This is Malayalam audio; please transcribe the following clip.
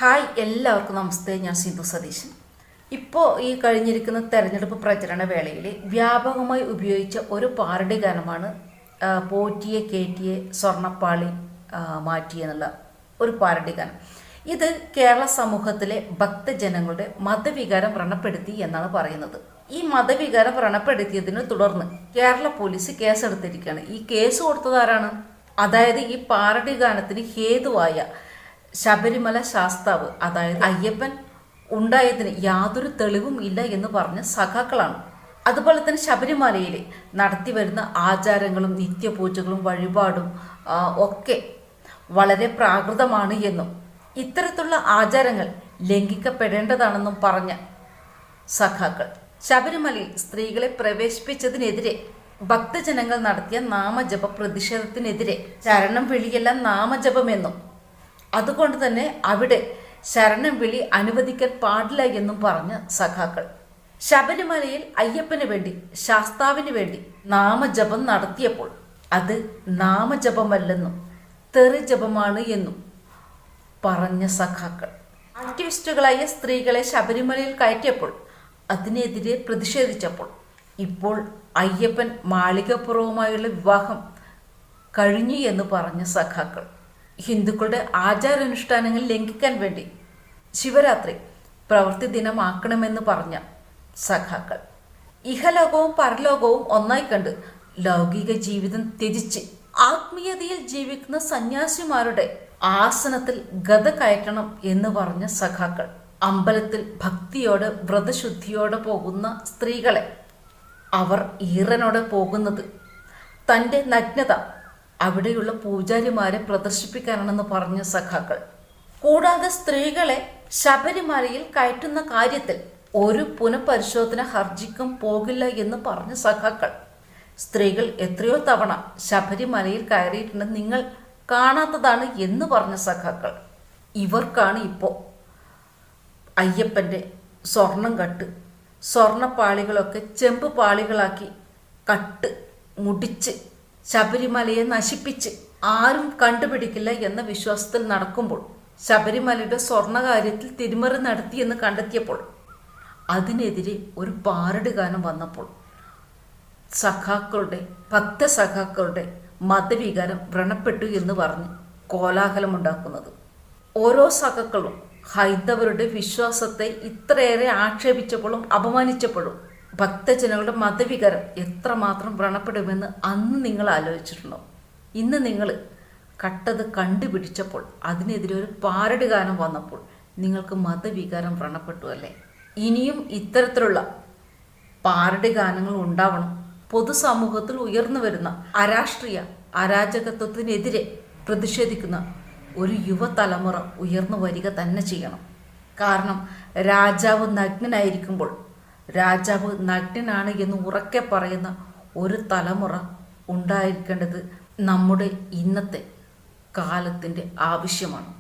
ഹായ്, എല്ലാവർക്കും നമസ്തേ. ഞാൻ സിന്ധു സതീശൻ. ഇപ്പോൾ ഈ കഴിഞ്ഞിരിക്കുന്ന തെരഞ്ഞെടുപ്പ് പ്രചരണ വേളയിൽ വ്യാപകമായി ഉപയോഗിച്ച ഒരു പാരഡി ഗാനമാണ് പോറ്റിയെ കേറ്റിയെ സ്വർണ്ണപ്പാളി മാറ്റിയെന്നുള്ള ഒരു പാരഡി ഗാനം. ഇത് കേരള സമൂഹത്തിലെ ഭക്തജനങ്ങളുടെ മതവികാരം വ്രണപ്പെടുത്തി എന്നാണ് പറയുന്നത്. ഈ മതവികാരം വ്രണപ്പെടുത്തിയതിനെ തുടർന്ന് കേരള പോലീസ് കേസെടുത്തിരിക്കുകയാണ്. ഈ കേസ് കൊടുത്തത് ആരാണ്? അതായത് ഈ പാരഡി ഗാനത്തിന് ഹേതുവായ ശബരിമല ശാസ്താവ്, അതായത് അയ്യപ്പൻ ഉണ്ടായതിന് യാതൊരു തെളിവും ഇല്ല എന്ന് പറഞ്ഞ സഖാക്കളാണ്. അതുപോലെ തന്നെ ശബരിമലയിൽ നടത്തി വരുന്ന ആചാരങ്ങളും നിത്യപൂജകളും വഴിപാടും ഒക്കെ വളരെ പ്രാകൃതമാണ് എന്നും ഇത്തരത്തിലുള്ള ആചാരങ്ങൾ ലംഘിക്കപ്പെടേണ്ടതാണെന്നും പറഞ്ഞ സഖാക്കൾ ശബരിമലയിൽ സ്ത്രീകളെ പ്രവേശിപ്പിച്ചതിനെതിരെ ഭക്തജനങ്ങൾ നടത്തിയ നാമജപ പ്രതിഷേധത്തിനെതിരെ ശരണം വിളിയെല്ലാം നാമജപമെന്നും അതുകൊണ്ട് തന്നെ അവിടെ ശരണം വിളി അനുവദിക്കാൻ പാടില്ല എന്നും പറഞ്ഞ സഖാക്കൾ ശബരിമലയിൽ അയ്യപ്പന് വേണ്ടി ശാസ്താവിന് വേണ്ടി നാമജപം നടത്തിയപ്പോൾ അത് നാമജപമല്ലെന്നും തെറിജപമാണ് എന്നും പറഞ്ഞ സഖാക്കൾ ആക്ടിവിസ്റ്റുകളായ സ്ത്രീകളെ ശബരിമലയിൽ കയറ്റിയപ്പോൾ അതിനെതിരെ പ്രതിഷേധിച്ചപ്പോൾ ഇപ്പോൾ അയ്യപ്പൻ മാളികപ്പുറവുമായുള്ള വിവാഹം കഴിഞ്ഞു എന്ന് പറഞ്ഞ സഖാക്കൾ ഹിന്ദുക്കളുടെ ആചാരാനുഷ്ഠാനങ്ങൾ ലംഘിക്കാൻ വേണ്ടി ശിവരാത്രി പ്രവൃത്തി ദിനമാക്കണമെന്ന് പറഞ്ഞ സഖാക്കൾ ഇഹലോകവും പരലോകവും ഒന്നായി കണ്ട് ലൗകിക ജീവിതം ത്യജിച്ച് ആത്മീയതയിൽ ജീവിക്കുന്ന സന്യാസിമാരുടെ ആസനത്തിൽ ഗത കയറ്റണം എന്ന് പറഞ്ഞ സഖാക്കൾ അമ്പലത്തിൽ ഭക്തിയോടെ വ്രതശുദ്ധിയോടെ പോകുന്ന സ്ത്രീകളെ അവർ ഈറനോടെ പോകുന്നത് തൻ്റെ നഗ്നത അവിടെയുള്ള പൂജാരിമാരെ പ്രദർശിപ്പിക്കാനാണെന്ന് പറഞ്ഞ സഖാക്കൾ കൂടാതെ സ്ത്രീകളെ ശബരിമലയിൽ കയറ്റുന്ന കാര്യത്തിൽ ഒരു പുനഃപരിശോധന ഹർജിക്കും പോകില്ല എന്ന് പറഞ്ഞ സഖാക്കൾ സ്ത്രീകൾ എത്രയോ തവണ ശബരിമലയിൽ കയറിയിട്ടുണ്ട്, നിങ്ങൾ കാണാത്തതാണ് എന്ന് പറഞ്ഞ സഖാക്കൾ ഇവർക്കാണ് ഇപ്പോൾ അയ്യപ്പൻ്റെ സ്വർണം കട്ട് സ്വർണ്ണപ്പാളികളൊക്കെ ചെമ്പ് പാളികളാക്കി കട്ട് മുടിച്ച് ശബരിമലയെ നശിപ്പിച്ച് ആരും കണ്ടുപിടിക്കില്ല എന്ന വിശ്വാസത്തിൽ നടക്കുമ്പോൾ ശബരിമലയുടെ സ്വർണ്ണ കാര്യത്തിൽ തിരിമറി നടത്തിയെന്ന് കണ്ടെത്തിയപ്പോൾ അതിനെതിരെ ഒരു പാരഡി ഗാനം വന്നപ്പോൾ സഖാക്കളുടെ ഭക്തസഖാക്കളുടെ മതവികാരം വ്രണപ്പെട്ടു എന്ന് പറഞ്ഞ് കോലാഹലമുണ്ടാക്കുന്നത്. ഓരോ സഖാക്കളും ഹൈന്ദവരുടെ വിശ്വാസത്തെ ഇത്രയേറെ ആക്ഷേപിച്ചപ്പോഴും അപമാനിച്ചപ്പോഴും ഭക്തജനങ്ങളുടെ മതവികാരം എത്രമാത്രം വ്രണപ്പെടുമെന്ന് അന്ന് നിങ്ങൾ ആലോചിച്ചിട്ടുണ്ടോ? ഇന്ന് നിങ്ങൾ കട്ടത് കണ്ടുപിടിച്ചപ്പോൾ അതിനെതിരെ ഒരു പാരഡി ഗാനം വന്നപ്പോൾ നിങ്ങൾക്ക് മതവികാരം വ്രണപ്പെട്ടു അല്ലേ? ഇനിയും ഇത്തരത്തിലുള്ള പാരഡി ഗാനങ്ങൾ ഉണ്ടാവണം. പൊതുസമൂഹത്തിൽ ഉയർന്നു വരുന്ന അരാഷ്ട്രീയ അരാജകത്വത്തിനെതിരെ പ്രതിഷേധിക്കുന്ന ഒരു യുവതലമുറ ഉയർന്നു വരിക തന്നെ ചെയ്യണം. കാരണം രാജാവ് നഗ്നനായിരിക്കുമ്പോൾ രാജാവ് നഗ്നനാണ് എന്ന് ഉറക്കെ പറയുന്ന ഒരു തലമുറ ഉണ്ടായിരിക്കേണ്ടത് നമ്മുടെ ഇന്നത്തെ കാലത്തിൻ്റെ ആവശ്യമാണ്.